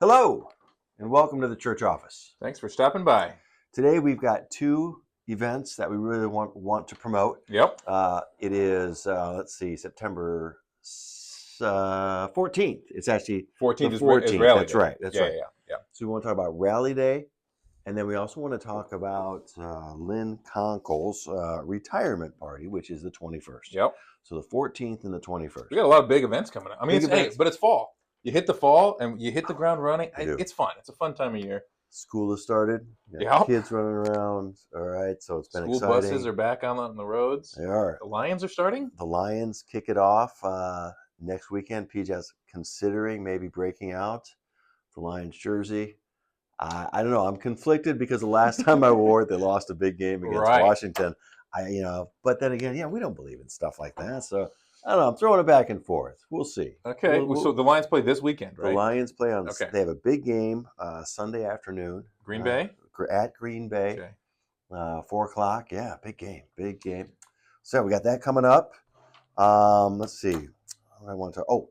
Hello, and welcome to the church office. Thanks for stopping by. Today we've got two events that we really want to promote. Yep. It is, September 14th. It's actually 14th the is 14th. Rally That's Day. right. That's right. Yeah. So we want to talk about Rally Day, and then we also want to talk about Lynn Conkle's retirement party, which is the 21st. Yep. So the 14th and the 21st. We got a lot of big events coming up. I mean, but it's fall. You hit the fall and you hit the ground running. It's fun. It's a fun time of year. School has started. Yeah. Kids running around. All right. So it's been exciting. School buses are back on the roads. They are. The Lions are starting. The Lions kick it off next weekend. PJ's considering maybe breaking out the Lions jersey. I don't know. I'm conflicted because the last time I wore it, they lost a big game against Washington. But then again, we don't believe in stuff like that. So I don't know. I'm throwing it back and forth. We'll see. Okay. So the Lions play this weekend, right? The Lions play on. Okay. They have a big game Sunday afternoon. Green Bay. At Green Bay. Okay. 4:00. Yeah, big game. So we got that coming up. Let's see. What I want to. Oh,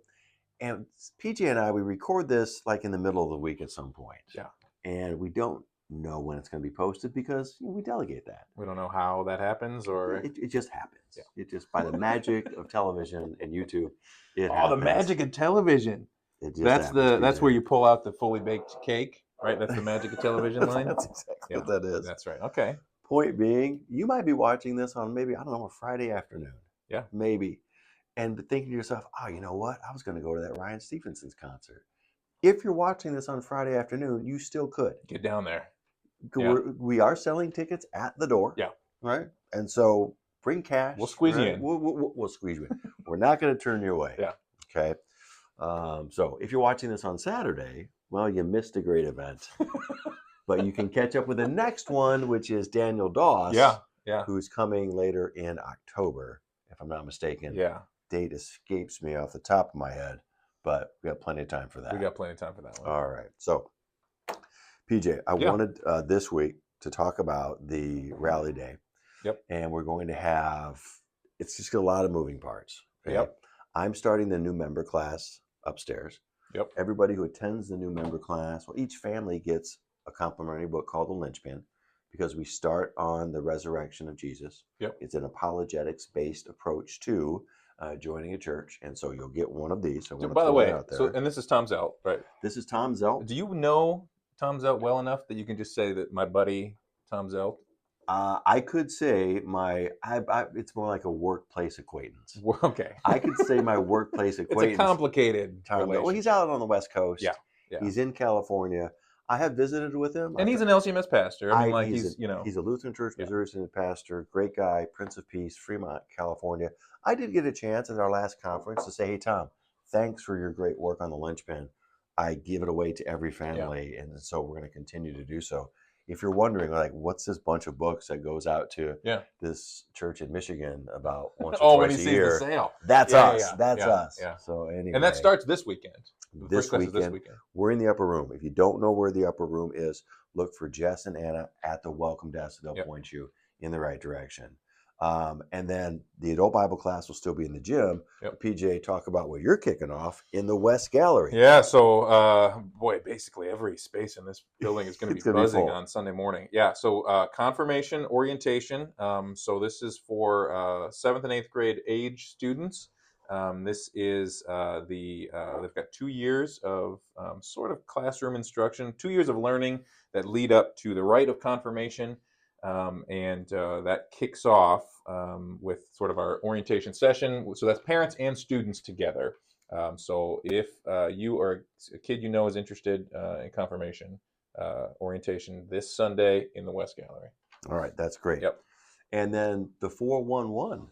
and PJ and I, we record this like in the middle of the week at some point. Yeah. And we don't know when it's going to be posted because we delegate that. We don't know how that happens, or it just happens. Yeah. It just by the magic of television and YouTube. The magic of television. That's where you pull out the fully baked cake, right? That's the magic of television line. That's exactly what that is. That's right. Okay. Point being, you might be watching this on maybe a Friday afternoon. Yeah. Maybe, and thinking to yourself, oh, you know what? I was going to go to that Ryan Stephenson's concert. If you're watching this on Friday afternoon, you still could get down there. We are selling tickets at the door. Yeah. Right. And so bring cash. We'll squeeze you in. We'll squeeze you in. We're not going to turn you away. Yeah. Okay. So if you're watching this on Saturday, well, you missed a great event. But you can catch up with the next one, which is Daniel Doss. Yeah. Who's coming later in October, if I'm not mistaken. Yeah. Date escapes me off the top of my head, but we got plenty of time for that. We got plenty of time for that one. All right. So, PJ, I wanted this week to talk about the Rally Day. Yep. And we're going to have, it's just a lot of moving parts. Okay? Yep. I'm starting the new member class upstairs. Yep. Everybody who attends the new member class, well, each family gets a complimentary book called The Linchpin, because we start on the resurrection of Jesus. Yep. It's an apologetics-based approach to joining a church, and so you'll get one of these. So by the way, and this is Tom Zelt, right? This is Tom Zelt. Do you know Tom Zelt well enough that you can just say that my buddy Tom Zelt? I could say it's more like a workplace acquaintance. Okay. I could say my workplace acquaintance. It's a complicated relationship. Well, he's out on the West Coast. Yeah. He's in California. I have visited with him. And he's an LCMS pastor. He's a Lutheran Church, Missouri Synod pastor, great guy, Prince of Peace, Fremont, California. I did get a chance at our last conference to say, hey, Tom, thanks for your great work on the Linchpin. I give it away to every family, and so we're going to continue to do so. If you're wondering, like, what's this bunch of books that goes out to this church in Michigan about once or twice a year? The sale. That's us. That's us. Yeah. So anyway, and that starts this weekend. This weekend, we're in the upper room. If you don't know where the upper room is, look for Jess and Anna at the welcome desk. They'll point you in the right direction. And then the adult Bible class will still be in the gym. PJ, talk about what you're kicking off in the West Gallery. Yeah, so basically every space in this building is going to be buzzing on Sunday morning. Yeah, so confirmation orientation. So this is for 7th and 8th grade age students. This is they've got 2 years of sort of classroom instruction, 2 years of learning that lead up to the rite of confirmation. And that kicks off with sort of our orientation session. So that's parents and students together. So if you or a kid you know is interested in confirmation orientation this Sunday in the West Gallery. All right, that's great. Yep. And then the 411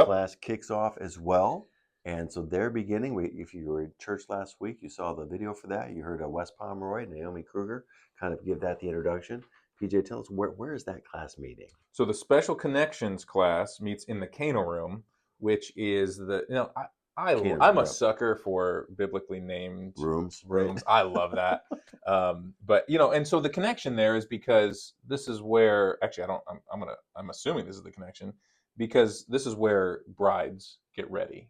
class kicks off as well. And so they're beginning. If you were in church last week, you saw the video for that. You heard Wes Pomeroy, Naomi Kruger kind of give that the introduction. PJ, tell us where is that class meeting? So the Special Connections class meets in the Kano room, which is I'm a sucker for biblically named rooms. I love that. But and so the connection there is because this is where I'm assuming this is the connection because this is where brides get ready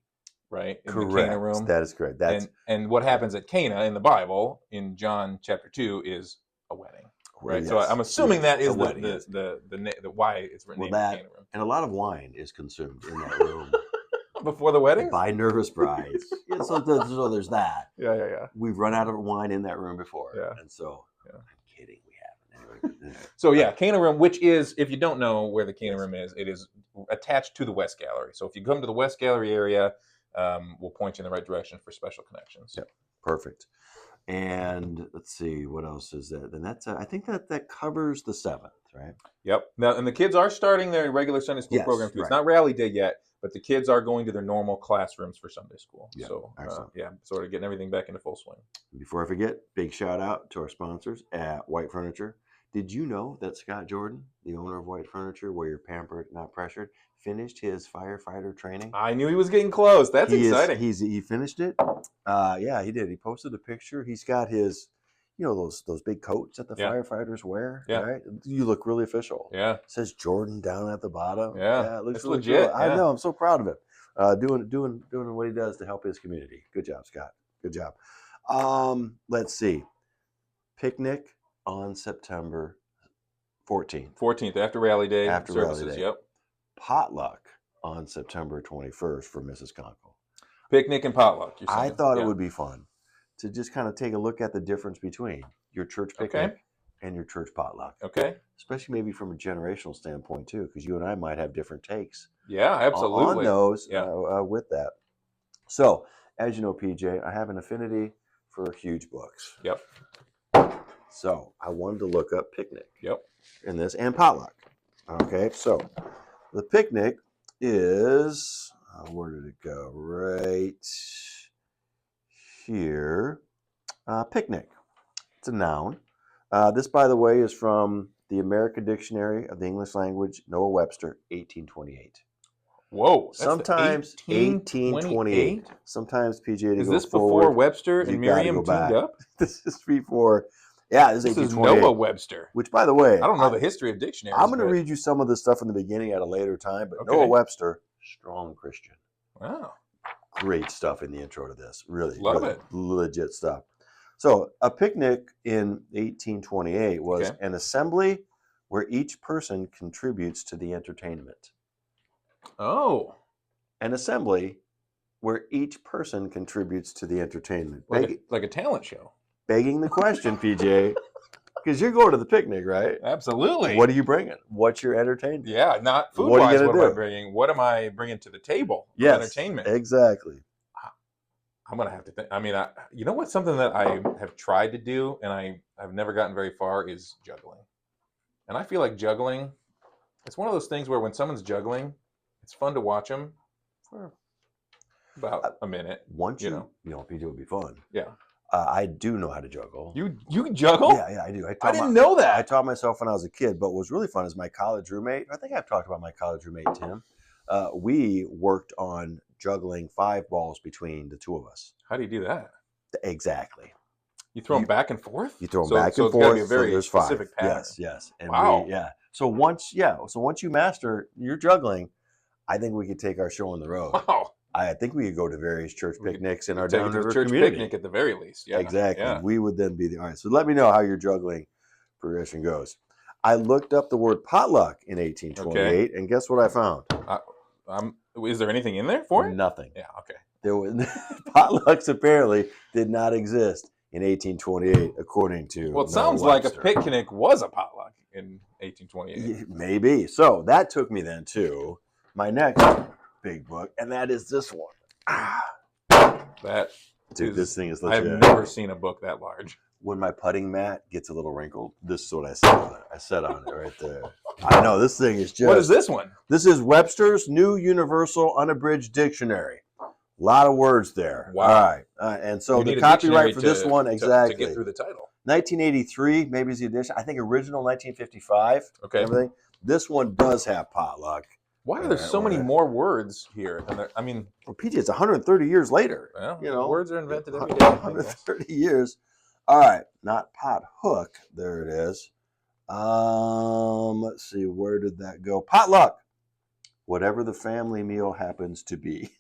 right? In the Cana Correct. room. That is correct. That's and what happens at Cana in the Bible in John chapter 2 is a wedding, right? yes, So I'm assuming that a is wedding, the why it's named the Cana room. And a lot of wine is consumed in that room Before the wedding by nervous brides. Yeah, so there's that. Yeah. We've run out of wine in that room before. Yeah. And so Yeah. I'm kidding, we haven't. Anyway. So yeah, Cana room, which is, if you don't know where the Cana room is, it is attached to the West Gallery. So if you come to the West Gallery area, we'll point you in the right direction for special connections. Yep. Perfect. And let's see, what else is there? Then that's I think that covers the 7th, right? Yep. Now, and the kids are starting their regular Sunday school program too. It's not rally day yet, but the kids are going to their normal classrooms for Sunday school. Yep. So excellent. Sort of getting everything back into full swing. Before I forget, big shout out to our sponsors at White Furniture. Did you know that Scott Jordan, the owner of White Furniture, where you're pampered, not pressured, finished his firefighter training? I knew he was getting close. That's exciting. He finished it. Yeah, he did. He posted a picture. He's got his, those big coats that the firefighters wear. Yeah. Right? You look really official. Yeah. It says Jordan down at the bottom. Yeah. It looks it's really legit. cool. I know. I'm so proud of him. Doing what he does to help his community. Good job, Scott. Good job. Let's see. Picnic on September 14th. 14th, after Rally Day. After services, Rally Day. Yep. Potluck on September 21st for Mrs. Conkle. Picnic and potluck. I thought it would be fun to just kind of take a look at the difference between your church picnic and your church potluck. Okay. Especially maybe from a generational standpoint too, because you and I might have different takes. Yeah, absolutely. On those with that. So, as you know, PJ, I have an affinity for huge books. Yep. So I wanted to look up picnic. Yep. In this and potluck. Okay, so the picnic is where did it go? Right here. Picnic. It's a noun. This, by the way, is from the American Dictionary of the English Language, Noah Webster, 1828. Whoa. Sometimes 1828. Sometimes PJ. Is this before Webster and Merriam teamed up? This is before. Yeah, this is Noah Webster. Which, by the way, I don't know the history of dictionaries. I'm going to read you some of this stuff in the beginning at a later time, but Noah Webster, strong Christian. Wow. Great stuff in the intro to this. Really, Love it. Legit stuff. So, a picnic in 1828 was an assembly where each person contributes to the entertainment. Oh. An assembly where each person contributes to the entertainment. Like a talent show. Begging the question, PJ, because you're going to the picnic, right? Absolutely. What are you bringing? What's your entertainment? Yeah, not food-wise, what am I bringing? What am I bringing to the table? Yes, entertainment. Exactly. I'm going to have to think. I mean, you know what? Something that I have tried to do and I've never gotten very far is juggling. And I feel like juggling, it's one of those things where when someone's juggling, it's fun to watch them for about a minute. Once PJ would be fun. Yeah. I do know how to juggle. You juggle? Yeah, I do. I didn't know that. I taught myself when I was a kid, but what was really fun is my college roommate. I think I've talked about my college roommate, Tim. We worked on juggling 5 balls between the two of us. How do you do that? Exactly. You throw them back and forth? You throw them back and forth. It's got to be a very specific pattern. Yes. And wow. So once you master your juggling, I think we could take our show on the road. Wow. I think we could go to various church picnics in our downriver church community. Picnic at the very least. Yeah, exactly. Yeah. We would then be the all right. So let me know how your juggling progression goes. I looked up the word potluck in 1828, and guess what I found? Is there anything in there for it? Nothing. Yeah. Okay. There was potlucks apparently did not exist in 1828, according to. Well, it sounds like a picnic was a potluck in 1828. Maybe. So that took me then to my next big book, and that is this one. This thing is legit. I've never seen a book that large. When my putting mat gets a little wrinkled, this is what I said on it. I said on it right there. I know this thing is just. What is this one? This is Webster's New Universal Unabridged Dictionary. A lot of words there. Wow. All right. And so the copyright for this one, exactly. To get through the title. 1983, maybe is the edition. I think original 1955. Okay. Everything. This one does have potluck. Why are there so many more words here than there? I mean, well, PJ, it's 130 years later. Well, words are invented every day. 130 years. All right, not pot hook. There it is. Let's see, where did that go? Potluck. Whatever the family meal happens to be.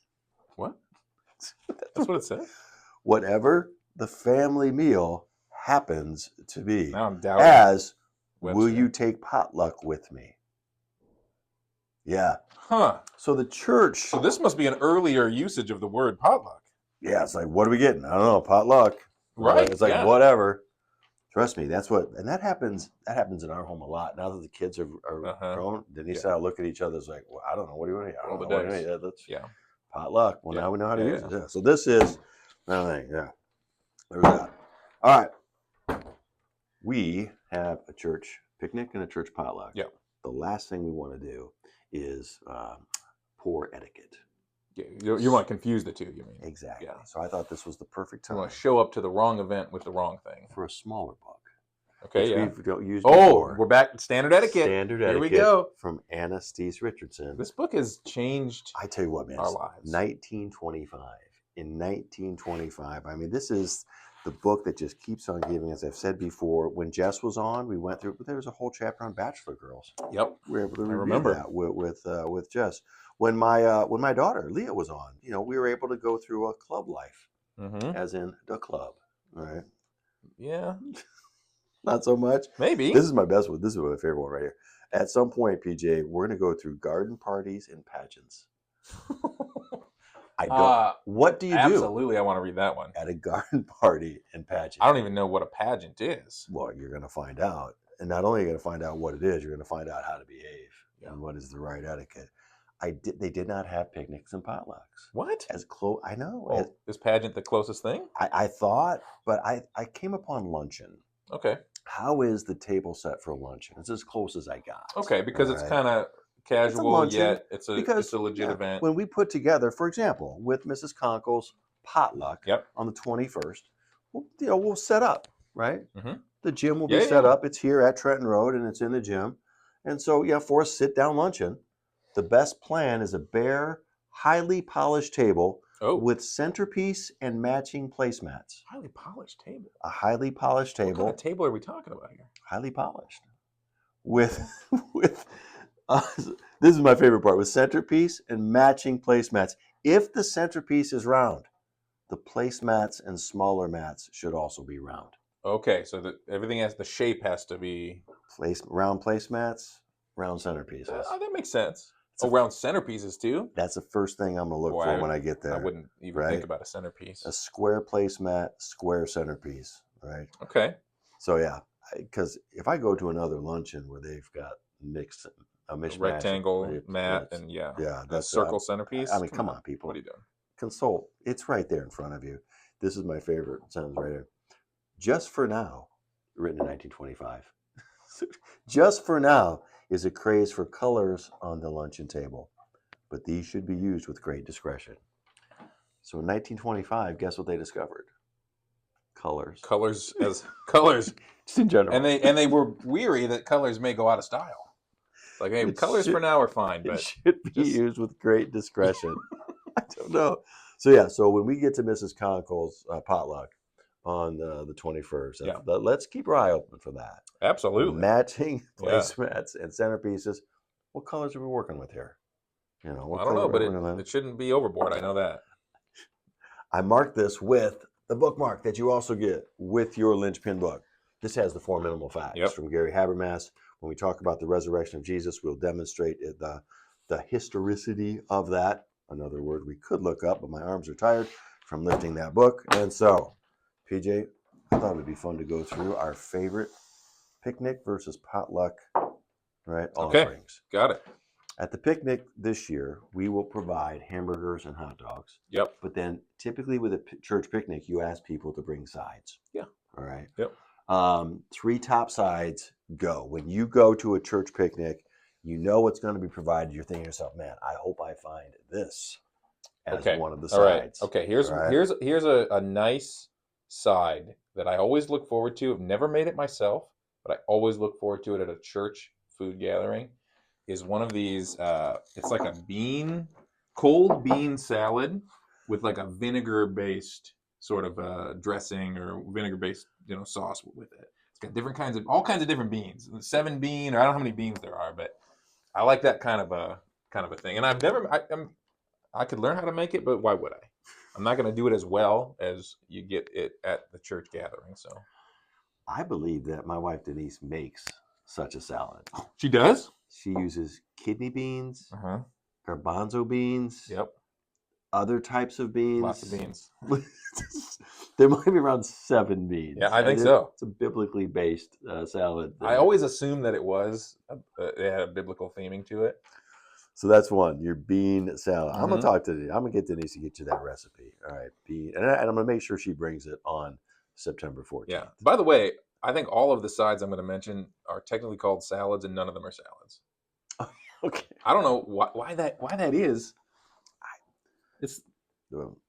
What? That's what it says. Whatever the family meal happens to be. Now I'm doubting. As, Webster. will you take potluck with me? Yeah. Huh. So the church. So this must be an earlier usage of the word potluck. Yeah, it's like, what are we getting? I don't know, potluck. Right. It's like, yeah. whatever. Trust me, that's what, and that happens in our home a lot. Now that the kids are grown, Denise and I look at each other, it's like, well, I don't know, what do you want to eat? I don't know, what do you want to eat? Yeah. Potluck. Well, now we know how to use it. Yeah. So this is, yeah, there's that. All right. We have a church picnic and a church potluck. Yeah. The last thing we want to do is poor etiquette. Yeah, you want to confuse the two, you mean? Exactly. Yeah. So I thought this was the perfect time. You want to show up to the wrong event with the wrong thing. For a smaller book. Okay, which we've used before. We're back to standard etiquette. Standard etiquette. Here we go. From Anna Steese Richardson. This book has changed I tell you what, man. our lives. 1925. In 1925. I mean, this is the book that just keeps on giving. As I've said before, when Jess was on, we went through, but there was a whole chapter on Bachelor Girls. Yep. We were able to review that with Jess. When my daughter Leah was on, we were able to go through a club life, as in the club, right? Yeah. Not so much. Maybe. This is my best one. This is my favorite one right here. At some point, PJ, we're going to go through garden parties and pageants. I don't. What do you do? Absolutely, I want to read that one. At a garden party and pageant. I don't even know what a pageant is. Well, you're going to find out. And not only are you going to find out what it is, you're going to find out how to behave and what is the right etiquette. They did not have picnics and potlucks. What? As close, I know. Well, is pageant the closest thing? I thought, but I came upon luncheon. Okay. How is the table set for luncheon? It's as close as I got. Okay, because it's kind of casual, yet it's a legit event. When we put together, for example, with Mrs. Conkle's potluck on the 21st, we'll set up, right? Mm-hmm. The gym will be set up. It's here at Trenton Road, and it's in the gym. And so, for a sit-down luncheon, the best plan is a bare, highly polished table with centerpiece and matching placemats. Highly polished table? A highly polished table. What kind of table are we talking about here? Highly polished. With this is my favorite part, with centerpiece and matching placemats. If the centerpiece is round, the placemats and smaller mats should also be round. Okay, so the shape has to be round placemats, round centerpieces. That makes sense. Round centerpieces too? That's the first thing I'm going to look for when I get there. I wouldn't even think about a centerpiece. A square placemat, square centerpiece, right? Okay. So because if I go to another luncheon where they've got a rectangle mat and a circle centerpiece. I mean, come on, people. What are you doing? Consult. It's right there in front of you. This is my favorite sentence right here. Just for now, written in 1925. Just for now is a craze for colors on the luncheon table, but these should be used with great discretion. So in 1925, guess what they discovered? Colors. Colors as colors. Just in general. And they were weary that colors may go out of style. Like, hey, colors for now are fine, but it should be used with great discretion. I don't know. So when we get to Mrs. Conkle's potluck on the 21st, let's keep our eye open for that. Absolutely. Matching placemats and centerpieces. What colors are we working with here? I don't know, but it shouldn't be overboard. I know that. I marked this with the bookmark that you also get with your linchpin book. This has the 4 minimal facts from Gary Habermas. When we talk about the resurrection of Jesus, we'll demonstrate the historicity of that. Another word we could look up, but my arms are tired from lifting that book. And so, PJ, I thought it'd be fun to go through our favorite picnic versus potluck, right? Offerings. Got it. At the picnic this year, we will provide hamburgers and hot dogs. Yep. But then typically with a church picnic, you ask people to bring sides. Yeah. All right. Yep. 3 top sides go. When you go to a church picnic, you know what's going to be provided. You're thinking to yourself, man, I hope I find this as one of the sides. All right. Okay. Here's a nice side that I always look forward to. I've never made it myself, but I always look forward to it at a church food gathering. Is one of these. It's like a cold bean salad with like a vinegar-based sort of dressing or vinegar-based sauce with it. It's got all kinds of different beans. 7 bean, or I don't know how many beans there are, but I like that kind of a thing. And I could learn how to make it, but why would I? I'm not going to do it as well as you get it at the church gathering. So I believe that my wife Denise makes such a salad. she does. She uses kidney beans, Uh huh. garbanzo beans, Yep. other types of beans. Lots of beans. There might be around 7 beans. Yeah, I think so. It's a biblically based salad. I always assumed that it had a biblical theming to it. So that's one, your bean salad. Mm-hmm. I'm gonna talk to Denise. I'm gonna get Denise to get you that recipe. All right, bean, and I'm gonna make sure she brings it on September 14th. Yeah. By the way, I think all of the sides I'm going to mention are technically called salads, and none of them are salads. Okay. I don't know why that is. It's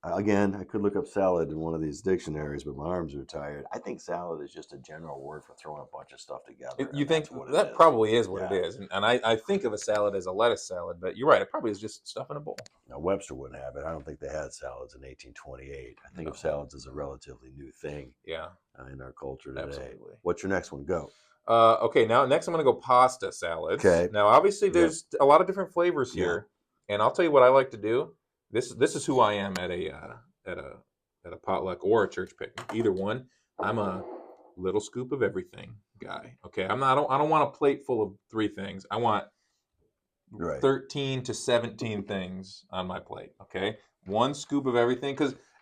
Again, I could look up salad in one of these dictionaries, but my arms are tired. I think salad is just a general word for throwing a bunch of stuff together. you think that is. probably is what Yeah. it is, and I think of a salad as a lettuce salad, but you're right. It probably is just stuff in a bowl. Now, Webster wouldn't have it. I don't think they had salads in 1828. I think of salads as a relatively new thing. Yeah. In our culture today. Absolutely. What's your next one? Go. Okay, now next I'm going to go pasta salads. Okay. Now, obviously, there's a lot of different flavors here, and I'll tell you what I like to do. This is who I am at a potluck or a church picnic. Either one, I'm a little scoop of everything guy. Okay, I don't want a plate full of 3 things. I want 13 to 17 things on my plate. Okay, 1 scoop of everything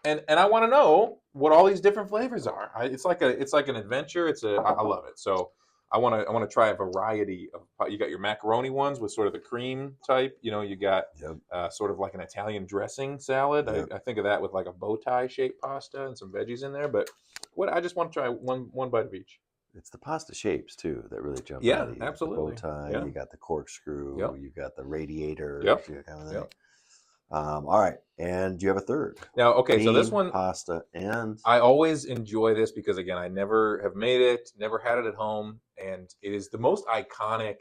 and I want to know what all these different flavors are. It's like an adventure. I love it. So I want to try a variety of. You got your macaroni ones with sort of the cream type. You got sort of like an Italian dressing salad. Yep. I think of that with like a bow tie shaped pasta and some veggies in there. But I just want to try one bite of each. It's the pasta shapes too that really jump out. Yeah, You absolutely. Got the bow tie. Yeah. You got the corkscrew. Yep. You got the radiator. Yep. Kind of thing. Yep. All right, and do you have a third? Now, okay, Bean, so this one, pasta, and I always enjoy this because again, I never have made it, never had it at home, and it is the most iconic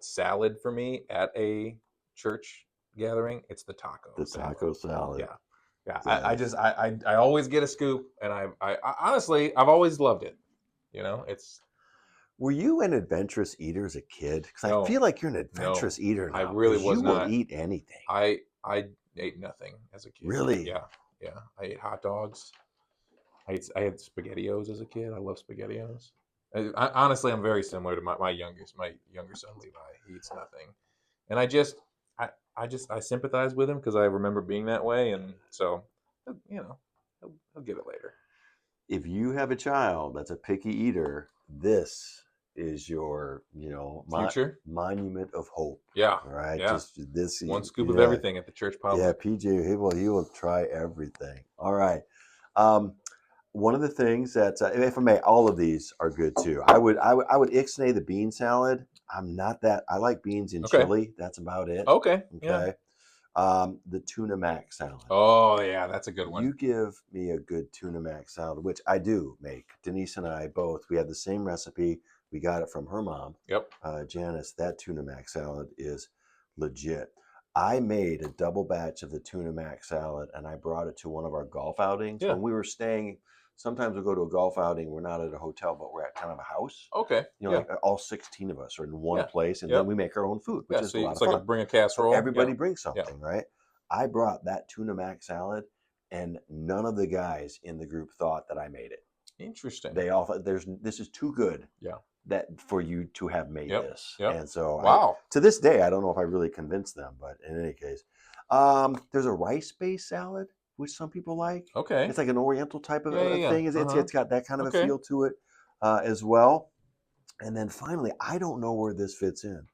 salad for me at a church gathering. It's the taco. taco salad. Yeah, yeah. I always get a scoop, and I honestly I've always loved it. It's. Were you an adventurous eater as a kid? Because No, I feel like you're an adventurous eater now. I really was you not. will eat anything. I ate nothing as a kid. Really? Yeah. I ate hot dogs. I had SpaghettiOs as a kid. I love SpaghettiOs. Honestly, I'm very similar to my younger son Levi. He eats nothing, and I sympathize with him because I remember being that way, and so he'll get it later. If you have a child that's a picky eater, this is your future monument of hope. Yeah. Right. Yeah. Just this 1 scoop of everything at the church potluck. Yeah, PJ, he will try everything. All right. One of the things that, if I may, all of these are good too. I would ixnay the bean salad. I'm not that. I like beans in chili. That's about it. Okay. Okay. Yeah. The tuna mac salad. Oh yeah, that's a good one. You give me a good tuna mac salad, which I do make. Denise and I both. We have the same recipe. We got it from her mom. Yep. Janice. That tuna mac salad is legit. I made a double batch of the tuna mac salad, and I brought it to one of our golf outings. Yeah. When we were staying, sometimes we'll go to a golf outing. We're not at a hotel, but we're at kind of a house. Okay. Like all 16 of us are in one place, and then we make our own food, which is a lot of fun. Bring a casserole. Everybody brings something, right? I brought that tuna mac salad, and none of the guys in the group thought that I made it. Interesting. They all thought this is too good. Yeah. That for you to have made this. Yep. And so wow. To this day, I don't know if I really convinced them, but in any case, there's a rice-based salad, which some people like. Okay. It's like an Oriental type of thing. It's got that kind of a feel to it as well. And then finally, I don't know where this fits in.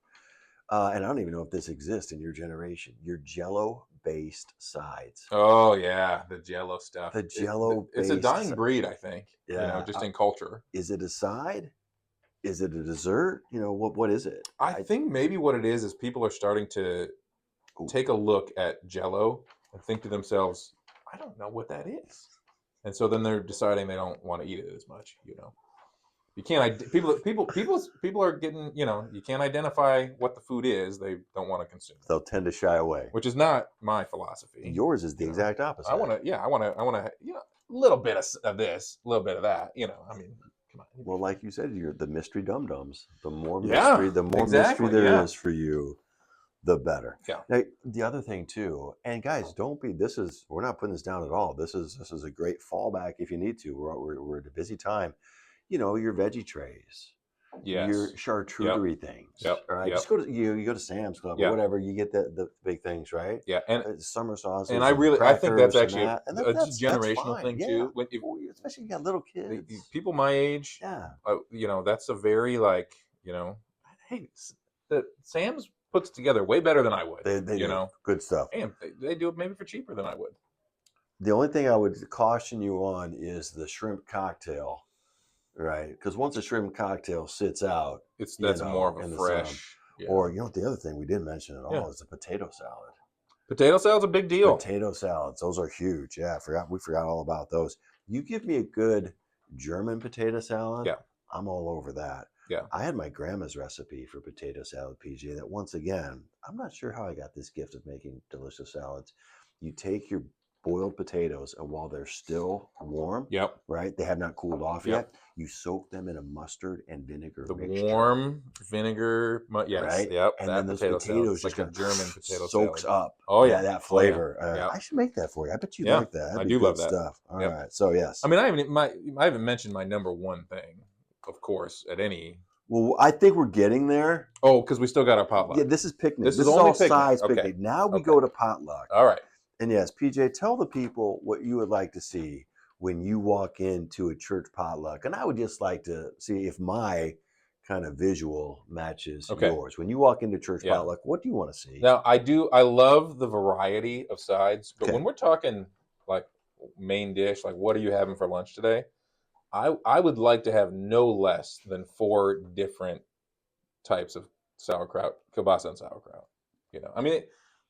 And I don't even know if this exists in your generation. Your Jello-based sides. Oh yeah, the Jello stuff. The Jello. It's a dying breed, I think. Yeah. Just in culture. Is it a side? Is it a dessert? What is it? I think maybe what it is people are starting to take a look at Jello and think to themselves, I don't know what that is. And so then they're deciding they don't want to eat it as much, You can't people are getting, you can't identify what the food is. They don't want to consume it. They'll tend to shy away. Which is not my philosophy. Yours is the exact opposite. I want to a little bit of this, a little bit of that, Come on. Well, like you said, you're the mystery dum-dums. The more mystery, mystery there is for you. the better. Yeah. Now, the other thing too, and guys, don't be. We're not putting this down at all. This is a great fallback if you need to. We're at a busy time. Your veggie trays, your Yes. Yep. charcuterie things. Yep. All right, just Yep. go to you go to Sam's Club or Yeah. whatever. You get the big things, right? Yeah. Summer And sauces and I think that's crackers and actually that, and a that's generational fine. thing Yeah, too. When if, especially if you got little kids. people my age, Yeah, that's a very like, hey, the Sam's puts together way better than I would. they do good stuff. And they do it maybe for cheaper than I would. The only thing I would caution you on is the shrimp cocktail, right? Because once a shrimp cocktail sits out, That's more of a in the sun, fresh. Yeah. or the other thing we didn't mention at all Yeah. is the potato salad. Potato salad's a big deal. Potato salads, those are huge. Yeah, we forgot all about those. You give me a good German potato salad, Yeah. I'm all over that. Yeah. I had my grandma's recipe for potato salad, PJ, that once again, I'm not sure how I got this gift of making delicious salads. You take your boiled potatoes, and while they're still warm, Yep. right, they have not cooled off Yep. yet, you soak them in a mustard and vinegar The mixture. warm vinegar, yes, Right? yep. And that then those potato potatoes salad, just like a German potato soaks salad. up. Oh yeah, that flavor. Yeah. I should make that for you. I bet you Yeah, like that. That'd I be do good love that. stuff. All Yep. right. So yes. I mean, I haven't mentioned my number one thing, of course, at any. Well, I think we're getting there. Oh, because we still got our potluck. Yeah, this is picnic. This is all only picnic. sides Okay. picnic. Now we Okay. go to potluck. All right. And yes, PJ, tell the people what you would like to see when you walk into a church potluck. And I would just like to see if my kind of visual matches yours. When you walk into church potluck, what do you want to see? Now, I love the variety of sides, but when we're talking like main dish, like what are you having for lunch today? I would like to have no less than 4 different types of sauerkraut, kielbasa and sauerkraut. I mean,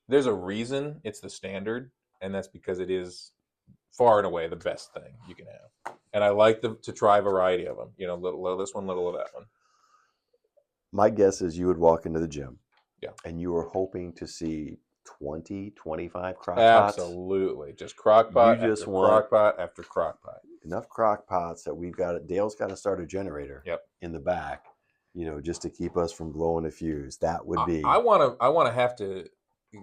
there's a reason it's the standard, and that's because it is far and away the best thing you can have. And I like to try a variety of them. Little of this one, little of that one. My guess is you would walk into the gym. Yeah. And you were hoping to see 20, 25 crock pots. Absolutely. Just crock pot you just after want crock pot after crock pot. Enough crock pots that we've got. Dale's got to start a generator in the back, just to keep us from blowing a fuse. That would be. I want to have to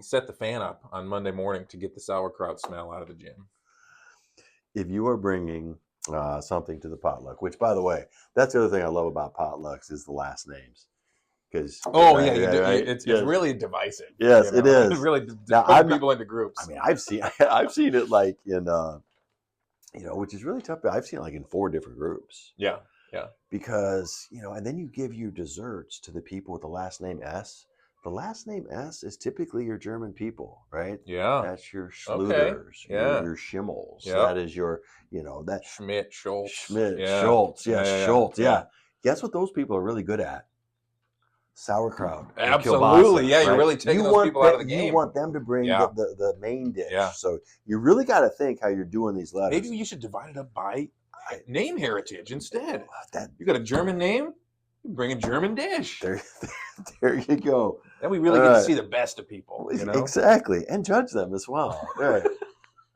set the fan up on Monday morning to get the sauerkraut smell out of the gym. If you are bringing something to the potluck, which, by the way, that's the other thing I love about potlucks is the last names. Because it's really divisive. Yes, it is. It really puts people into groups. I mean, I've seen it like in which is really tough. But I've seen it like in 4 different groups. Yeah. Because and then you give your desserts to the people with the last name S. The last name S is typically your German people, right? Yeah. That's your Schluters, your Schimmels. Yep. That is your, that Schmidt, Schultz. Schultz. Yes, Schultz. Yeah. Guess what those people are really good at? Sauerkraut. Absolutely. Kielbasa, yeah, you're really taking those people out of the game. You want them to bring the main dish. Yeah. So you really got to think how you're doing these letters. Maybe you should divide it up by name heritage instead. You got a German name? Bring a German dish. There you go. Then we really get to see the best of people. Exactly. And judge them as well. Right.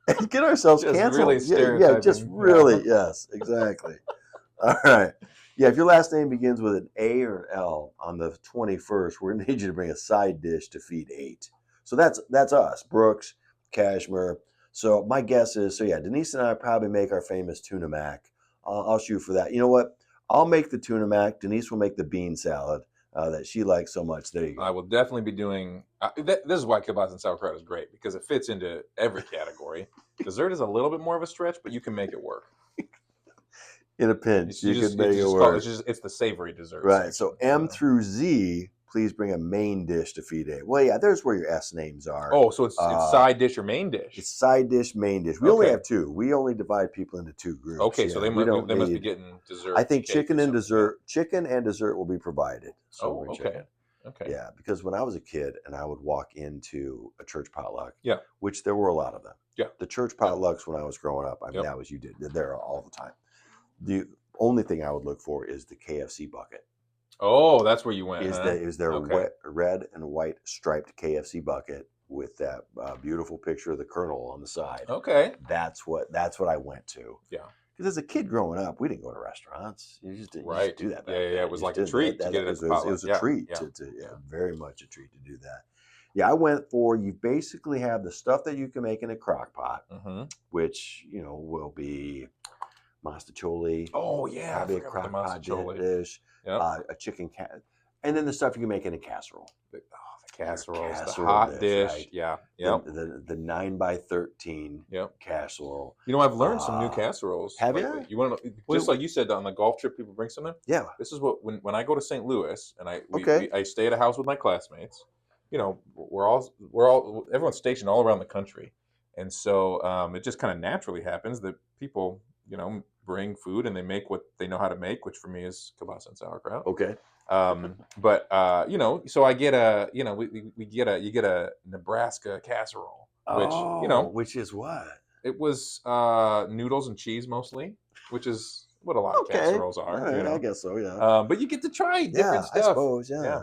And get ourselves canceled. Really just really, yes, exactly. All right. Yeah, if your last name begins with an A or an L on the 21st, we're going to need you to bring a side dish to feed 8. So that's us, Brooks, Cashmere. So my guess is, Denise and I probably make our famous tuna mac. I'll shoot for that. You know what? I'll make the tuna mac. Denise will make the bean salad that she likes so much. There you go. I will definitely be doing this is why kielbasa and sauerkraut is great, because it fits into every category. Dessert is a little bit more of a stretch, but you can make it work. In a pinch, you can make it work. It's the savory dessert. Right. So M through Z, please bring a main dish to feed 8. Well, yeah, there's where your S names are. Oh, so it's side dish or main dish? It's side dish, main dish. We only have 2. We only divide people into 2 groups. Okay, so they must be getting dessert. I think chicken and dessert will be provided. So okay. Yeah, because when I was a kid and I would walk into a church potluck, which there were a lot of them. Yeah. The church potlucks when I was growing up, I mean, that was you did. They're all the time. The only thing I would look for is the KFC bucket. Oh, that's where you went. Is there a red and white striped KFC bucket with that beautiful picture of the Colonel on the side? Okay, that's what I went to. Yeah, because as a kid growing up, we didn't go to restaurants. You just didn't do that. Yeah, it was like a treat to get it. It was a treat to very much a treat to do that. Yeah, I went for you basically have the stuff that you can make in a crock pot, Mm-hmm. which, will be mastacholi, Oh yeah, I probably a forgot about the crock pot mastacholi. dish, Yep. a chicken and then the stuff you can make in a casserole. The Your casseroles, the casserole hot dish, dish. right? Yeah. The Yep. the 9 by 13 Yep. casserole. I've learned some new casseroles Have lately. you? You want to know, Wait, just like you said on the golf trip, people bring something. yeah. This is what when I go to St. Louis and Okay. I stay at a house with my classmates. We're all everyone's stationed all around the country, and so it just kind of naturally happens that people bring food and they make what they know how to make, which for me is kielbasa and sauerkraut. Okay. But so I get we get you get a Nebraska casserole, which Oh, which is what? it was noodles and cheese mostly, which is what a lot of Okay. casseroles All are, right, I guess so, yeah. But you get to try Yeah, different I stuff. suppose, Yeah. yeah.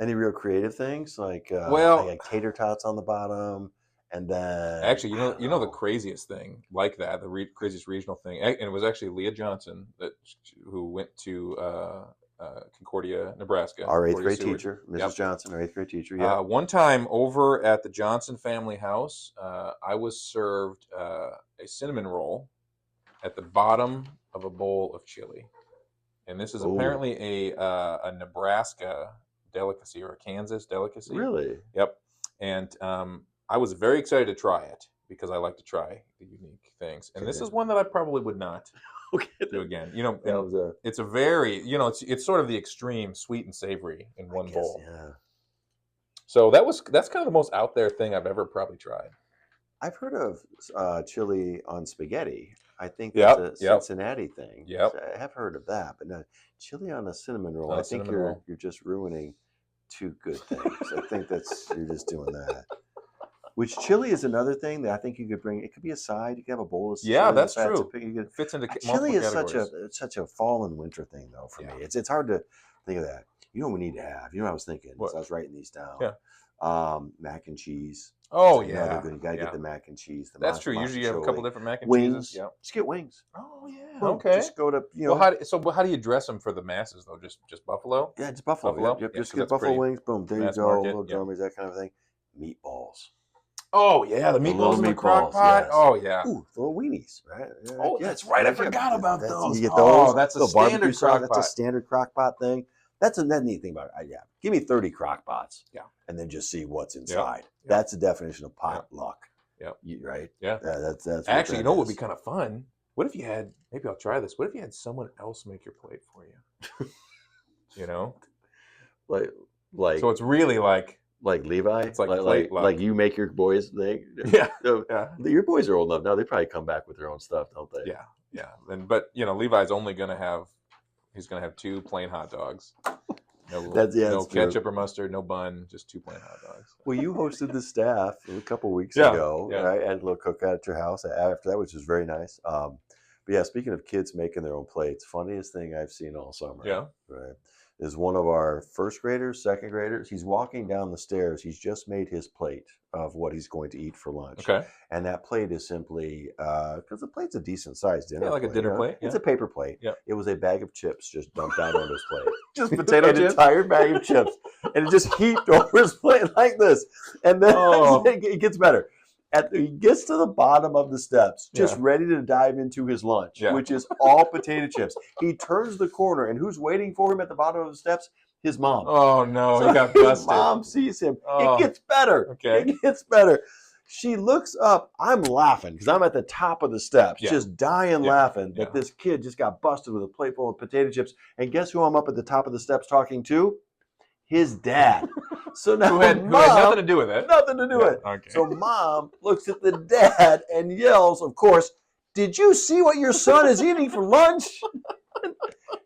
Any real creative things like Well, tater tots on the bottom, and then actually, I don't the know. craziest thing like that, the craziest regional thing, and it was actually Leah Johnson who went to Concordia, Nebraska, Our eighth Concordia grade Seward. teacher, Mrs. Yep. Johnson, our eighth grade teacher. Yeah. One time over at the Johnson family house, I was served a cinnamon roll at the bottom of a bowl of chili, and this is Oh, apparently a Nebraska delicacy or a Kansas delicacy. really? Yep. And I was very excited to try it because I like to try the unique things, and this Okay. is one that I probably would not Okay. do again. That And was a. it's a very it's sort of the extreme sweet and savory in I one guess, bowl. yeah. So that's kind of the most out there thing I've ever probably tried. I've heard of chili on spaghetti. I think that's Yep. a Yep. Cincinnati thing. Yep. So I have heard of that, but no, chili on a cinnamon roll. On I a think cinnamon roll. you're just ruining two good things. I think you're just doing that. Which chili is another thing that I think you could bring. It could be a side. You could have a bowl of chili. Yeah, that's fat to true. pick. You could, It fits into chili multiple is categories. such a fall and winter thing though for Yeah. me. It's hard to think of that. You know what we need to have? You know what I was thinking What? as I was writing these down. Yeah. Mac and cheese. Oh It's yeah. another good. You gotta Yeah. get the mac and cheese. That's true. Usually you have a couple mastacholi. different mac and Wings. cheeses. Yeah. Just get wings. Oh yeah. Boom. Okay. Just go to Well, how do you dress them for the masses though? Just buffalo? yeah, just buffalo. Buffalo? Yep. Yeah, Just 'cause get that's buffalo pretty wings. Boom. There you mass go. market, Little yeah. drummers, that kind of thing. Meatballs. Oh yeah, the The little meatballs in the crock meatballs, pot. yes. Oh yeah. Ooh, little weenies, right? Oh, Yeah, that's right. I yeah, forgot about that's, those. You get Oh, those. that's a Little barbecue standard sauce. crock That's a pot. standard crock pot thing. That's a neat thing about it. Yeah, give me 30 crock pots. Yeah. And then just see what's inside. Yep. That's the definition of potluck. Yep. Right. Yeah. That's Actually, you what know what would that be kind of fun? What if you had? Maybe I'll try this. What if you had someone else make your plate for you? You know. is. Like So it's really like Levi. It's like plate luck. like you make your boys thing. Yeah. So, Yeah. your boys are old enough now. They probably come back with their own stuff, don't they? Yeah. Yeah. But Levi's only gonna have. He's gonna have 2 plain hot dogs. No That's true. ketchup or mustard, no bun, just 2 plain hot dogs. Well, you hosted the staff a couple weeks Yeah, ago, yeah. right? Had a little cookout at your house after that, which was very nice. But yeah, speaking of kids making their own plates, funniest thing I've seen all summer. Yeah. Right. Is one of our first graders, second graders. He's walking down the stairs. He's just made his plate of what he's going to eat for lunch. Okay. And that plate is simply because the plate's a decent sized dinner. Yeah, like a dinner plate. It's Yeah. a paper plate. Yeah. It was a bag of chips just dumped out on his plate. Just potato An chips. entire bag of chips, and it just heaped over his plate like this. And then Oh. it gets better. He gets to the bottom of the steps, just Yeah. ready to dive into his lunch, Yeah. which is all potato chips. He turns the corner, and who's waiting for him at the bottom of the steps? His mom. Oh no, So he got his busted. mom sees him. Oh. It gets better. Okay. It gets better. She looks up. I'm laughing because I'm at the top of the steps, Yeah. just dying Yeah. laughing Yeah. that this kid just got busted with a plate full of potato chips. And guess who I'm up at the top of the steps talking to? His dad. So now who had nothing to do with it. Nothing to do with it. Okay. So mom looks at the dad and yells, of course, "Did you see what your son is eating for lunch?"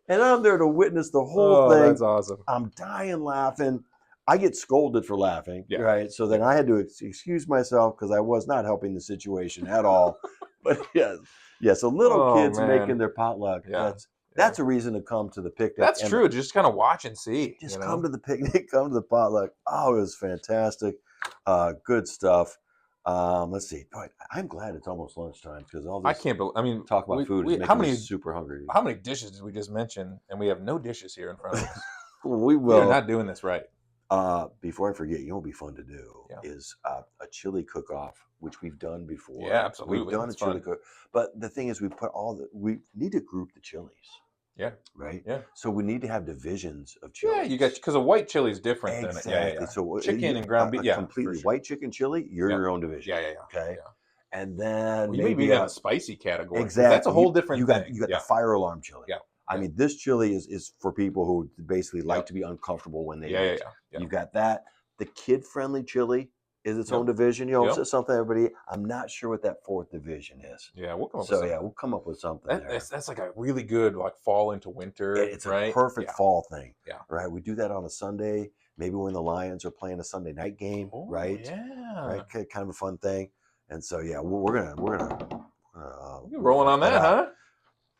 And I'm there to witness the whole thing. That's awesome. I'm dying laughing. I get scolded for laughing, Yeah. right? So then I had to excuse myself because I was not helping the situation at all. But yes, so little Oh, kids man. making their potluck. Yeah. That's a reason to come to the picnic. That's and true. Just kind of watch and see. Just come to the picnic, come to the potluck. Oh, it was fantastic. Good stuff. Let's see. Boy, I'm glad it's almost lunchtime because all this I can't believe. I mean, talk about food is making how me many super hungry. how many dishes did we just mention? And we have no dishes here in front of us. We We're will. not doing this right. Before I forget, you know what would be fun to do Yeah. is a chili cook-off, which we've done before. Yeah, We've absolutely. done a That's chili fun. cook, but the thing is, we need to group the chilies, Yeah. right? Yeah. So we need to have divisions of Yeah, you got chilies. because a white chili is different than Exactly. yeah. So Chicken and ground beef, a yeah, for completely sure. white chicken chili, you're Yeah. your own division. Yeah. Okay. Yeah. And then Well, you may be maybe in the a spicy category because that's a exactly whole different thing. you got the Yeah. fire alarm chili. Yeah. I Yeah. mean, this chili is for people who basically like Yep. to be uncomfortable when they Yeah. eat. Yeah. You've got that. The kid friendly chili is its own Yep. division. You know, Yep. so something everybody. I'm not sure what that fourth division is. Yeah. We'll come up with So yeah, something. we'll come up with something there. That's like a really good like fall into winter, It's a right? perfect Yeah. fall thing, Yeah. right? We do that on a Sunday, maybe when the Lions are playing a Sunday night game, Oh right? yeah. Right, kind of a fun thing. And so yeah, we're gonna You're rolling work on that that, out. huh?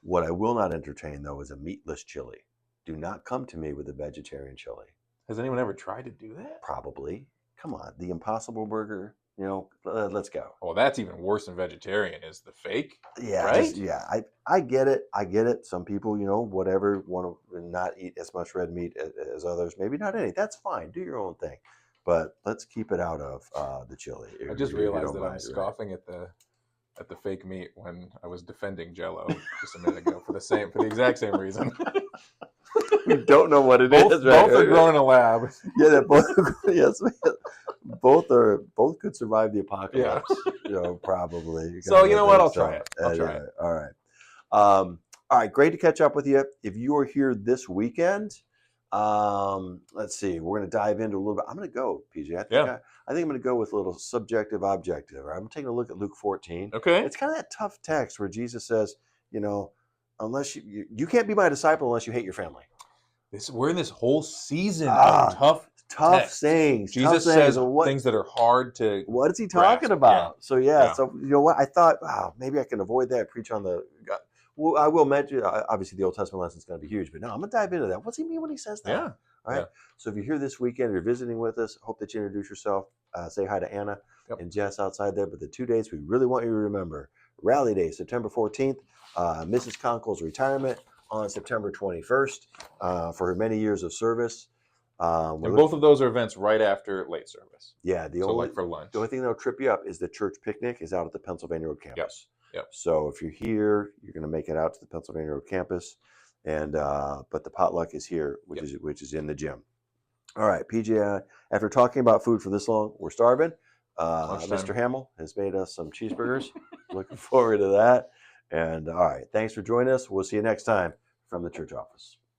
What I will not entertain though is a meatless chili. Do not come to me with a vegetarian chili. Has anyone ever tried to do that? Probably. Come on, the Impossible Burger. You know, let's go. Oh, that's even worse than vegetarian is the fake, Yeah, right? I get it. I get it. Some people, you know, whatever, want to not eat as much red meat as others. Maybe not any. That's fine. Do your own thing, but let's keep it out of the chili. I just If you realized don't that I'm mind, right? scoffing at the fake meat when I was defending Jello just a minute ago for the exact same reason. We don't know what it both, is, right? Both are grown in a lab. Yeah, that both. Yes, both could survive the apocalypse. You know, probably. So you Kind know of what? thing. I'll So, try it. I'll try yeah, it. all right. All right, great to catch up with you. If you are here this weekend, let's see, we're going to dive into a little bit. I'm going to go, PJ. I think I'm going to go with a little subjective, objective. I'm taking a look at Luke 14. Okay. It's kind of that tough text where Jesus says, you know, unless you can't be my disciple unless you hate your family. We're in this whole season of tough sayings. Jesus says things that are hard to. What is he talking about? Yeah. So yeah, so you know what? I thought, wow, maybe I can avoid that. Preach on the. Well, I will mention. Obviously, the Old Testament lesson is going to be huge, but no, I'm going to dive into that. What's he mean when he says that? Yeah. All right. Yeah. So if you're here this weekend, you're visiting with us. Hope that you introduce yourself. Say hi to Anna and Jess outside there. But the 2 days we really want you to remember: Rally Day, September 14th. Mrs. Conkle's retirement on September 21st for her many years of service. And both of those are events right after late service. Yeah, like for lunch. The only thing that'll trip you up is the church picnic is out at the Pennsylvania Road campus. Yep. So if you're here, you're going to make it out to the Pennsylvania Road campus, and but the potluck is here, which is in the gym. All right, PJ. After talking about food for this long, we're starving. Mr. Hamill has made us some cheeseburgers. Looking forward to that. And all right, thanks for joining us. We'll see you next time from the church office.